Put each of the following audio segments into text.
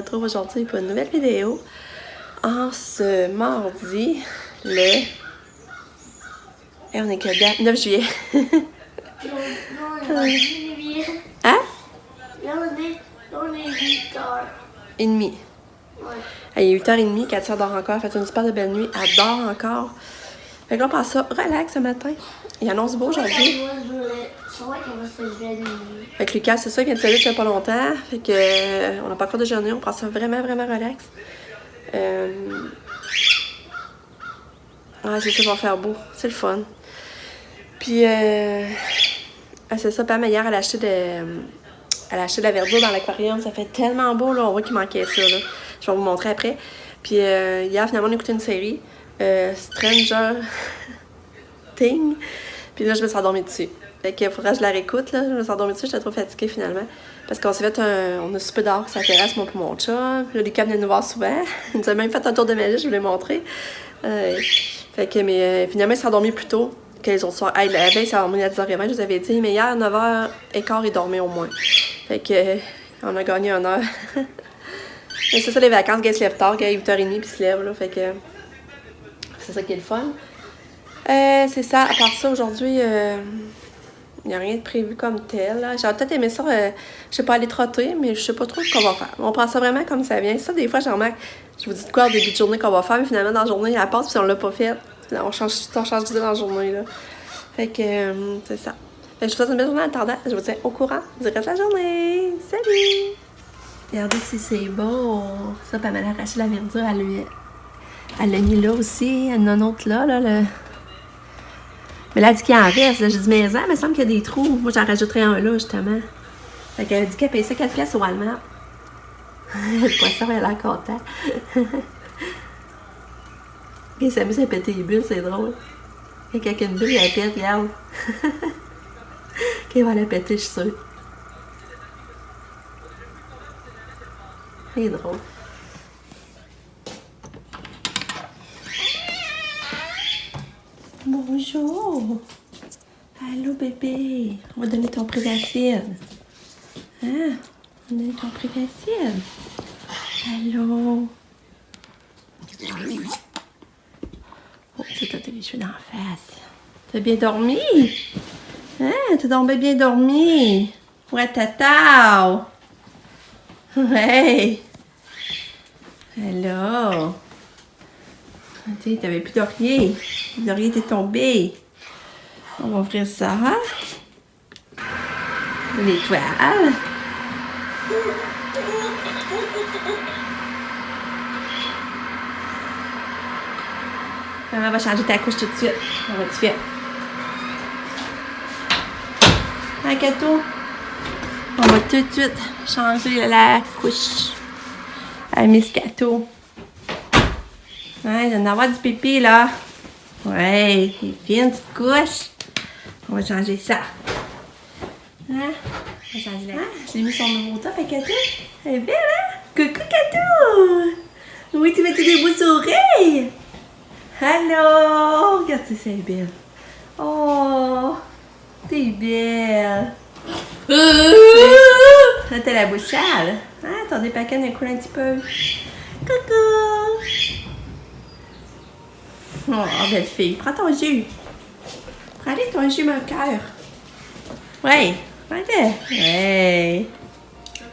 retrouve aujourd'hui pour une nouvelle vidéo. En ce mardi, le... Et on est que date? 9 juillet. Non, on est 8 juillet. Hein? Là, on est 8 heures. Et demi. Ouais. Il est 8h30, Katia dort encore, elle fait une super belle nuit, elle dort encore. Fait que là, on passe ça relax ce matin. Il annonce beau aujourd'hui. C'est vrai qu'on va se lever à minuit. Fait que Lucas, c'est ça, il vient de se lever, ça fait pas longtemps. Fait que on n'a pas encore déjeuné, on prend ça vraiment, vraiment relax. Ah, c'est ça, va faire beau. C'est le fun. Puis, c'est ça, Pam, hier, elle a acheté de la verdure dans l'aquarium. Ça fait tellement beau, là. On voit qu'il manquait ça, là. Je vais vous montrer après. Puis, hier, finalement, on a écouté une série. Stranger Things. Puis là, je me suis endormie dessus. Fait qu'il faudrait que je la réécoute, là. Je me suis endormie dessus, j'étais trop fatiguée, finalement. Parce qu'on s'est fait on a soupé dehors sur la terrasse, moi pour mon chat. Puis là, les câbles venaient nous voir souvent. Ils nous ont même fait un tour de magie, je vous l'ai montré. Fait que, mais finalement, ils s'est endormi plus tôt que les autres soirs. La veille, il s'est endormi à 10h20, je vous avais dit. Mais hier, 9h15, il dormait au moins. Fait que, on a gagné 1 heure. Mais c'est ça, les vacances, gars, ils se lèvent tard, gars, 8h30, puis ils se lèvent, là. Fait que, c'est ça qui est le fun. C'est ça. À part ça, aujourd'hui, il n'y a rien de prévu comme tel. J'aurais peut-être aimé ça, je sais pas, aller trotter, mais je sais pas trop ce qu'on va faire. On prend ça vraiment comme ça vient. Ça, des fois, j'en remarque, je vous dis de quoi au début de journée qu'on va faire, mais finalement, dans la journée, elle passe, puis on l'a pas fait. On change d'idée dans la journée, là. Fait que, c'est ça. Fait que je vous souhaite une belle journée en attendant. Je vous tiens au courant du reste de la journée. Salut! Regardez si c'est beau. Ça, puis elle m'a arraché la verdure, elle l'a mis là aussi. Elle en a un autre là, le... Mais là, elle dit qu'il en reste. J'ai dit, mais ça, il me semble qu'il y a des trous. Moi, j'en rajouterais un là, justement. Fait qu'elle a dit qu'elle payait ça 4 piastres au Walmart. Le poisson, elle a l'air content. Il s'amuse à péter les bulles, c'est drôle. Quand quelqu'un a une bulle, il la pète, regarde. Qu'il va la péter, je suis sûre. C'est drôle. Bonjour. Allô, bébé. On va donner ton prix d'acide. Hein? On va donner ton prix d'acide. Allô. Oh, t'as les cheveux dans la face. T'as bien dormi? Hein? T'as donc bien dormi? Ouais, tata. Ouais. Allô. Tu t'avais plus d'oreiller. L'oreiller était tombé. On va ouvrir ça. L'étoile. Maman va changer ta couche tout de suite. On va te faire. Hein, Kato? On va tout de suite changer la couche à Miss Kato. Ouais, il va en avoir du pipi, là. Ouais, c'est fine, petite couche. On va changer ça. Hein? On va changer la... Je l'ai mis son nouveau top à Kato. Elle est belle, hein? Coucou, Kato! Oui, tu mets des beaux oreilles. Allô? Regarde, c'est belle. Oh, t'es belle. Là, t'as la bouche sale. Hein? Ton dépaquet elle coule un petit peu. Coucou! Oh, belle fille. Prends ton jus. Prends-le ton jus, mon cœur. Ouais. Prends-le. Ouais.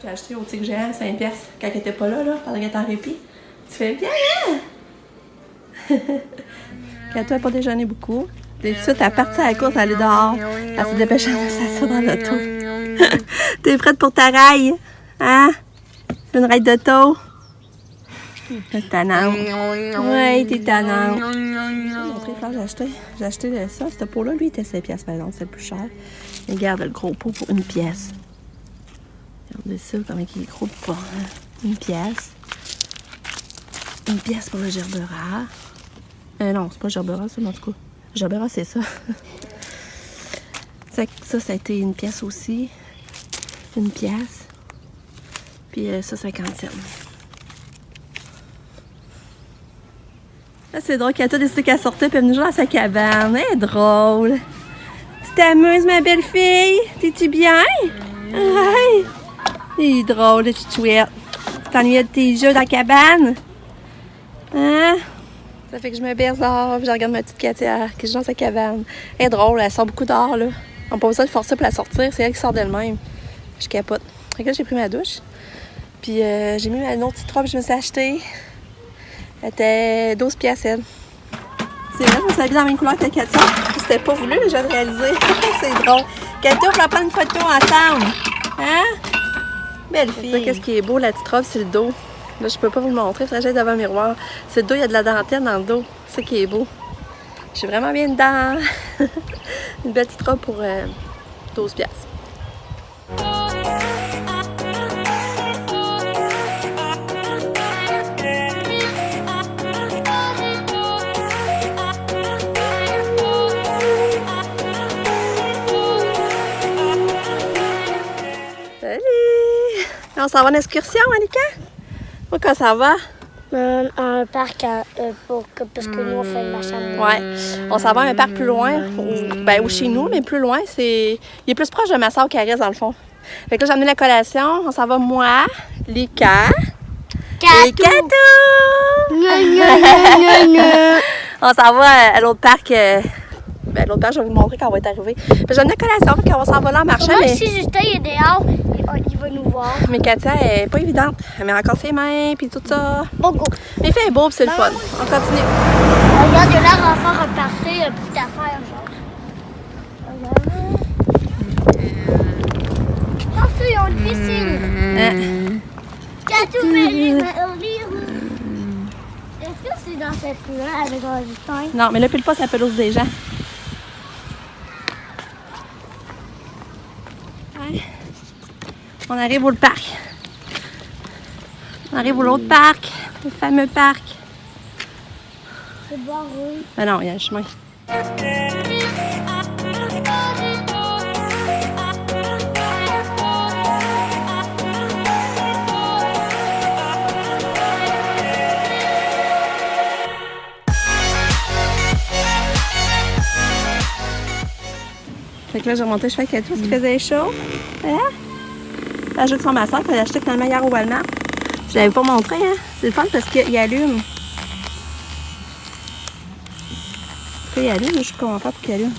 J'ai acheté au Tigre Géant 5 piastres quand elle était pas là, pendant qu'elle était en répit. Tu fais bien, hein? Kato n'a pas déjeuné beaucoup. Tout de suite, elle est partie à la course, elle est dehors. Elle s'est dépêchée de s'asseoir dans l'auto. T'es prête pour ta raille? Hein? Une raille d'auto? T'es tannante. Ouais, t'es tannante. J'ai acheté ça. Ce pot-là, lui, il était 5 piastres, par exemple. C'est le plus cher. Mais regarde le gros pot pour 1 pièce. Regardez ça, comment il est gros le pot. 1 pièce. 1 pièce pour le gerbera. Non, c'est pas gerbera, ça, mais en tout cas. Gerbera, c'est ça. Ça a été 1 pièce aussi. 1 pièce. Puis ça, 50 cents. Là, c'est drôle qu'elle a décidé qu'elle sortait puis elle venait jouer dans sa cabane. Elle est drôle. Tu t'amuses, ma belle fille? T'es-tu bien? Ouais. C'est drôle, la petite chouette. T'ennuyais de tes jeux dans la cabane? Hein? Ça fait que je me berce dehors, je regarde ma petite Katia qui joue dans sa cabane. Elle est drôle, elle sort beaucoup dehors, là. On n'a pas besoin de forcer pour la sortir, c'est elle qui sort d'elle-même. Je capote. Fait que là, j'ai pris ma douche. Puis j'ai mis ma autre petite robe que je me suis achetée. Elle était 12 piastres, elle. C'est vrai, je me suis habillée dans la même couleur que Katia. C'était pas voulu, mais je viens de réaliser. C'est drôle. Katia, on va prendre une photo ensemble. Hein? Belle fille. Ça, qu'est-ce qui est beau, la petite robe, c'est le dos. Là, je peux pas vous le montrer, il faudrait que j'aille devant un miroir. C'est le dos, il y a de la dentelle dans le dos. C'est ça qui est beau. Je suis vraiment bien dedans. Une belle petite robe pour 12 piastres. Salut! On s'en va en excursion, Annika? Où qu'on s'en va? Un parc parce que nous on fait le marché. Ouais. On s'en va à un parc plus loin, ou chez nous, mais plus loin, il est plus proche de ma soeur Caresse dans le fond. Fait que là, j'ai amené la collation. On s'en va, moi, Lika et Katou! On s'en va à l'autre parc. L'autre parc, je vais vous le montrer quand on va être arrivé. J'ai amené la collation, puis on va s'en va là en marchant. Moi, si Justin est dehors, il va nous voir. Mais Katia, elle est pas évidente. Elle met encore ses mains, puis tout ça. Bon, go. Mais il fait beau, puis c'est le fun. On continue. Regarde, il a l'air d'en faire un party, une petite affaire, genre. Attention, ils ont une piscine. Katou, est-ce que c'est dans cette rue-là avec un Justin? Non, mais là, pile pas, ça pelouse des gens. Ouais. On arrive au parc. On arrive au l'autre parc, le fameux parc. C'est barré. Ben non, il y a un chemin. Fait que là, j'ai remonté, je fais quelque chose qui faisait chaud. Voilà. Là, je joue sur ma soeur, elle a acheté finalement hier au Walmart. Je l'avais pas montré, hein. C'est le fun parce qu'il allume. Il allume, je sais pas comment faire pour qu'il allume.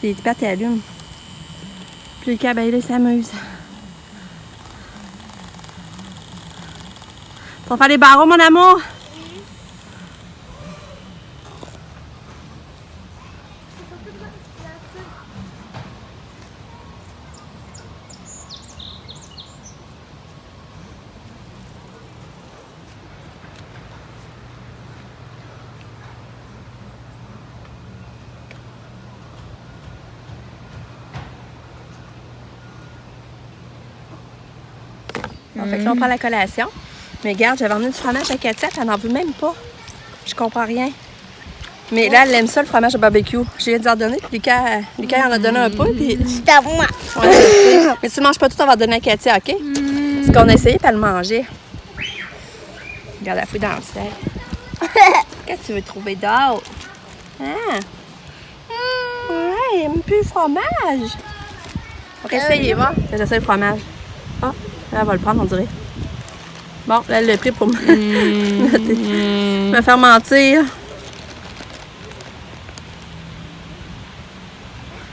Les pattes, il allume. Puis le câble, il s'amuse. Tu vas faire les barreaux, mon amour? Fait que là, on prend la collation. Mais regarde, j'avais emmené du fromage à Katia, elle n'en veut même pas. Je comprends rien. Mais là, elle aime ça, le fromage au barbecue. J'ai dû en donner, puis Lucas en a donné un peu. Puis... C'est à moi. Ouais, je sais. Mais si tu ne manges pas tout, on va donner à Katia, OK? Parce qu'on a essayé, puis elle le mangeait. Regarde la fouille dans le sel. Qu'est-ce que tu veux trouver d'autre? Hein? Ouais, il n'aime plus le fromage. On va essayer, va. J'essaie le fromage. Ah, là, elle va le prendre, on dirait. Bon, là, elle l'a pris pour me faire mentir.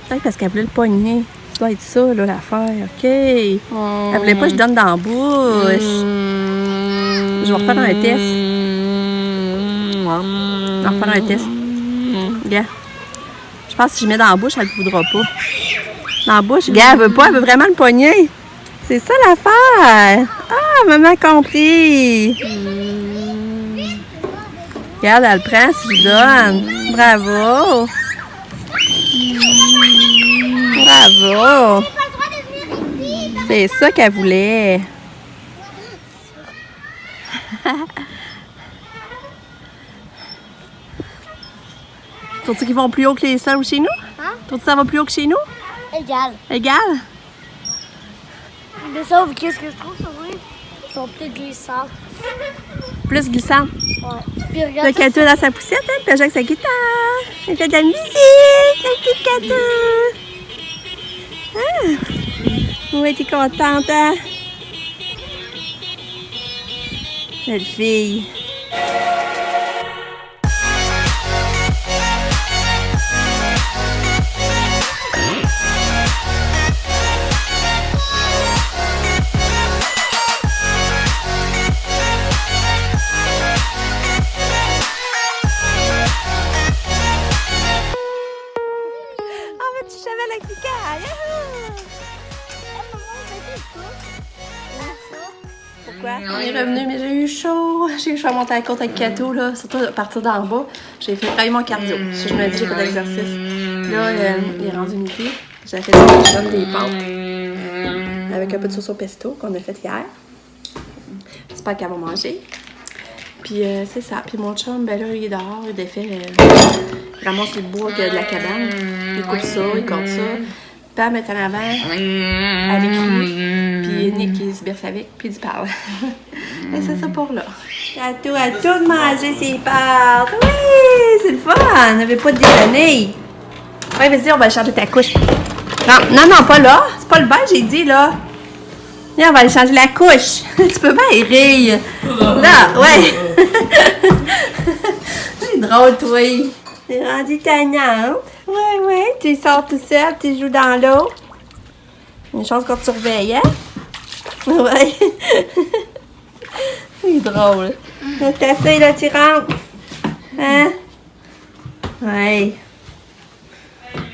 Peut-être parce qu'elle voulait le pogner. Ça doit être ça, là, l'affaire. OK. Elle voulait pas que je donne dans la bouche. Je vais refaire un test. Je vais refaire un test. Regarde. Je pense que si je mets dans la bouche, elle ne le voudra pas. Dans la bouche, regarde, elle veut pas, elle veut vraiment le pogner. C'est ça l'affaire. Ah, maman a compris. Regarde, elle le prend si je donne. Bravo. Bravo. C'est ça qu'elle voulait. Trouves-tu qu'ils vont plus haut que les sols chez nous? Hein? Trouves-tu que ça va plus haut que chez nous? Égal. Égal? Mais sauf qu'est-ce que je trouve sur eux? Ils sont plus glissants. Plus glissant. Ouais. Puis Le regarde. Katou dans sa poussette, hein? Puis avec sa guitare. Il fait de la musique, le petit Katou. Ah! Oui, t'es contente, hein? Belle fille. On est revenu, mais j'ai eu chaud. J'ai eu chaud à monter à la côte avec Kato, là, surtout à partir d'en bas. J'ai fait travailler mon cardio. Je me dis, j'ai fait de l'exercice. Là, il est rendu midi. J'ai fait des pâtes avec un peu de sauce au pesto qu'on a fait hier. J'espère qu'elle va manger. Puis c'est ça. Puis mon chum, ben là, il est dehors. Il défait, il ramasse le bois de la cabane. Il coupe ça, il corte ça. Pam est en avant, elle écrit, puis Nick il se berce avec, puis il parle. Et c'est ça pour là. Kato a tout mangé ses pâtes. Oui, c'est le fun. On n'avait pas de déjeuner. Ouais, vas-y, on va aller changer ta couche. Non, pas là. C'est pas le bain, j'ai dit là. Viens, on va aller changer la couche. Tu peux bien rire. Là, ouais. C'est drôle, toi. T'es rendu tannante. Ouais, tu sors tout seul, tu joues dans l'eau. Une chance qu'on te surveille, hein? Ouais. C'est drôle. Là, t'essayes, là, tu rentres. Hein? Ouais.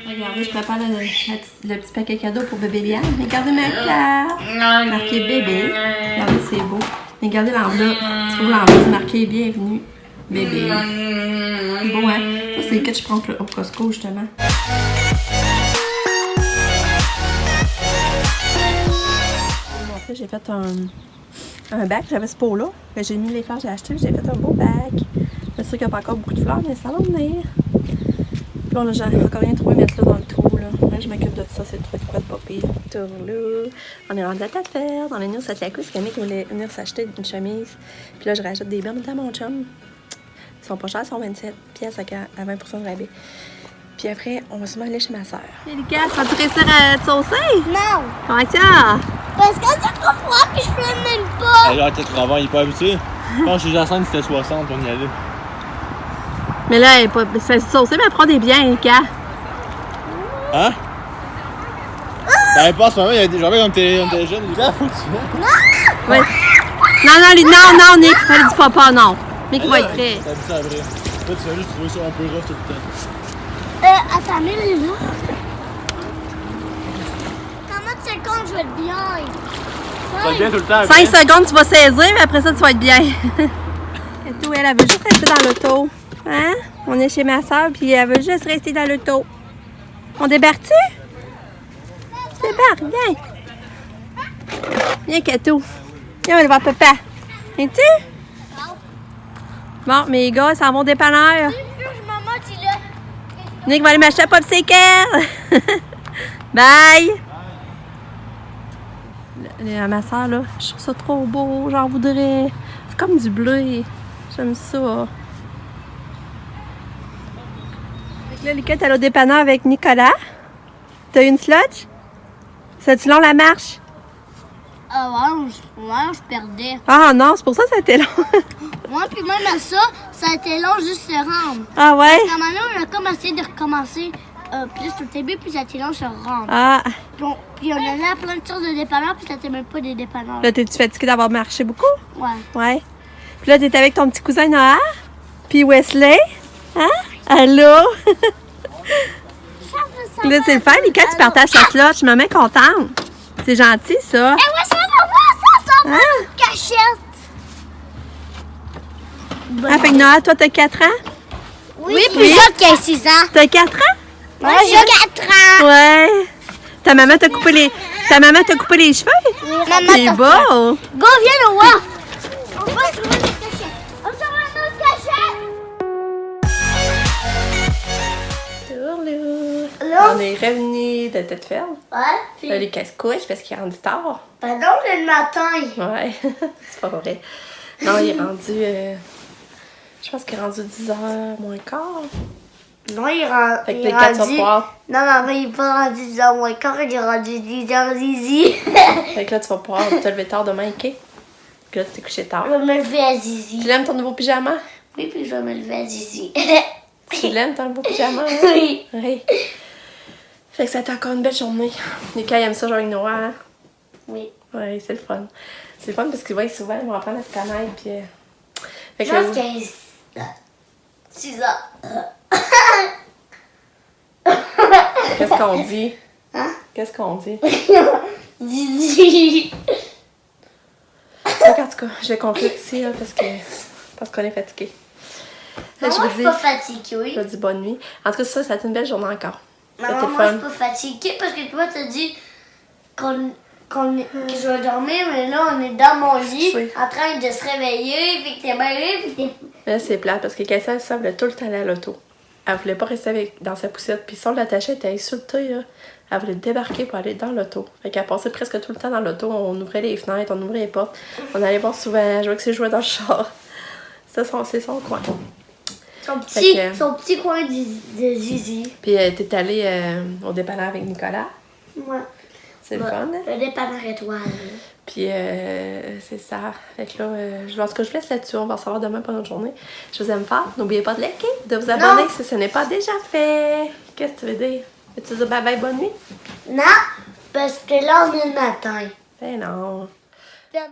Regardez, je prépare le petit paquet cadeau pour bébé Liane. Regardez ma carte. Marqué bébé. Regardez, c'est beau. Regardez l'enveloppe. Tu trouves l'enveloppe, c'est marqué bienvenue. Bébé. Bon, hein? Ça, c'est les que je prends au Costco, justement. J'ai fait un bac. J'avais ce pot-là. J'ai mis les fleurs que j'ai achetées. J'ai fait un beau bac. Je suis sûre qu'il n'y a pas encore beaucoup de fleurs, mais ça va venir. Puis là, j'ai encore rien trouvé à mettre là dans le trou. Là je m'occupe de ça. C'est le truc quoi de papier. Tourlou. On est rendu à tête faire. On est venu au Satlacous. Camille qui voulait venir s'acheter une chemise. Puis là, je rajoute des bernes à mon chum. Ils sont pas chers, ils sont 27 pièces à 20% de rabais. Puis après, on va sûrement aller chez ma soeur. Lucas, vas-tu réussir à te saucer? Non! Comment ça? Parce que c'est trop froid puis je peux même pas! Alors, peut-être avant, il est pas habitué. Je pense que chez Jacinthe, c'était 60, on y allait. Mais là, elle est pas. C'est saucée, mais elle prend des biens, Lucas. Hein? Ben, pas en ce moment, il y a des gens comme t'es jeune, Lucas, faut que tu Non! Ouais. Non, Nick, fallait du papa, non. Nick va être prêt. T'as vu ça après. Là, tu vas juste trouver ça un peu rough tout le temps. Attends, mais là. Comment de secondes, je vais être bien? Ça va être bien tout le temps. 5 secondes, tu vas saisir, mais après ça, tu vas être bien. Et tout, elle veut juste rester dans l'auto. Hein? On est chez ma soeur, puis elle veut juste rester dans l'auto. On débarque-tu? Débarque, viens. Viens, Kato. Viens, on va voir papa. Viens-tu? Bon, mes gars, ils s'en vont au dépanneur. Maman, tu l'as. Nick va aller m'acheter un popsicle. Bye! Ma soeur, là, je trouve ça trop beau. J'en voudrais. C'est comme du bleu. J'aime ça. Là, Lucas, t'es allé au dépanneur avec Nicolas. T'as eu une sludge? C'est-tu long la marche? Ouais, je perdais. Ah non, c'est pour ça que ça a été long. Moi, puis même à ça, ça a été long juste se rendre. Ah ouais? Parce qu'à un moment donné, on a comme essayé de recommencer plus au début, puis ça a été long se rendre. Ah, Puis on allait à plein de sortes de dépanneurs, puis ça n'était même pas des dépanneurs. là, t'es-tu fatiguée d'avoir marché beaucoup? Ouais. Ouais. Puis là, t'es avec ton petit cousin Noah, puis Wesley. Hein? Allô? Là, c'est le fun, Lucas, tu partages ta slot. Je me mets contente. C'est gentil, ça. Eh ouais, ça va voir ça, Hein? cachette. Ah, fait que Noah, toi, t'as 4 ans? Oui, puis Jacques qui a 6 ans. T'as 4 ans? Moi, j'ai 4 ans. Ouais. Ta maman t'a coupé les cheveux? Maman, C'est beau. Go, viens le voir. On va trouver une cachette. On se voit une autre cachette. On est revenu de tête ferme. Ouais, puis... Là, les casse-couches parce qu'il est rendu tard. Ben non, c'est le matin. Ouais, c'est pas vrai. Non, il est rendu... je pense qu'il est rendu 10h moins quart. Non, il est rendu... Fait que les 4 sur pouvoir... Non, maman, il est pas rendu 10h moins quart, il est rendu 10h zizi. Fait que là, tu vas pouvoir te lever tard demain, OK? Puis là, tu t'es couché Je tard. vais me lever à Tu Zizi. l'aimes ton nouveau pyjama? Oui, puis je vais me lever à Zizi. Tu l'aimes ton nouveau pyjama? Hein? Oui. Oui. Fait que ça a été encore une belle journée. Lucas, il aime ça jouer avec Noah, hein? Oui. Oui, c'est le fun. C'est le fun parce qu'ils voient souvent, ils vont apprendre à se connaître. Puis, fait Je que, pense qu'il y a 6 ans. qu'est-ce qu'on dit? Hein? Qu'est-ce qu'on dit? Zizi. Donc, en tout cas, je vais conclure ici là, parce qu'on est fatigué. Là, Maman, je suis pas fatiguée. je vous dis bonne nuit. En tout cas, ça a été une belle journée encore. Maman, C'était le moi, je fun. suis pas fatiguée parce que toi, t'as dit que je vais dormir, mais là, on est dans mon lit, Oui. en train de se réveiller, puis que t'es bien, puis t'es... Là, c'est plate parce que Cassie, elle voulait tout le temps aller à l'auto. Elle voulait pas rester dans sa poussette. Puis si on l'attachait, elle était insultée. Là. Elle voulait débarquer pour aller dans l'auto. Fait qu'elle passait presque tout le temps dans l'auto. On ouvrait les fenêtres, on ouvrait les portes. On allait voir souvent, jouer avec ses jouets dans le char. C'est son coin. Son Fait que- petit coin de Zizi. Puis t'es allée au dépanneur avec Nicolas. Ouais. C'est le fun. Hein? Le dépanneur étoile. Puis c'est ça. Fait que là, en tout cas, je vous laisse là-dessus. On va se revoir demain pour notre journée. Je vous aime fort. N'oubliez pas de liker, de vous abonner si ce n'est pas déjà fait. Qu'est-ce que tu veux dire? Veux-tu dire bye bye, bonne nuit? Non, parce que là, on est le matin. Ben non.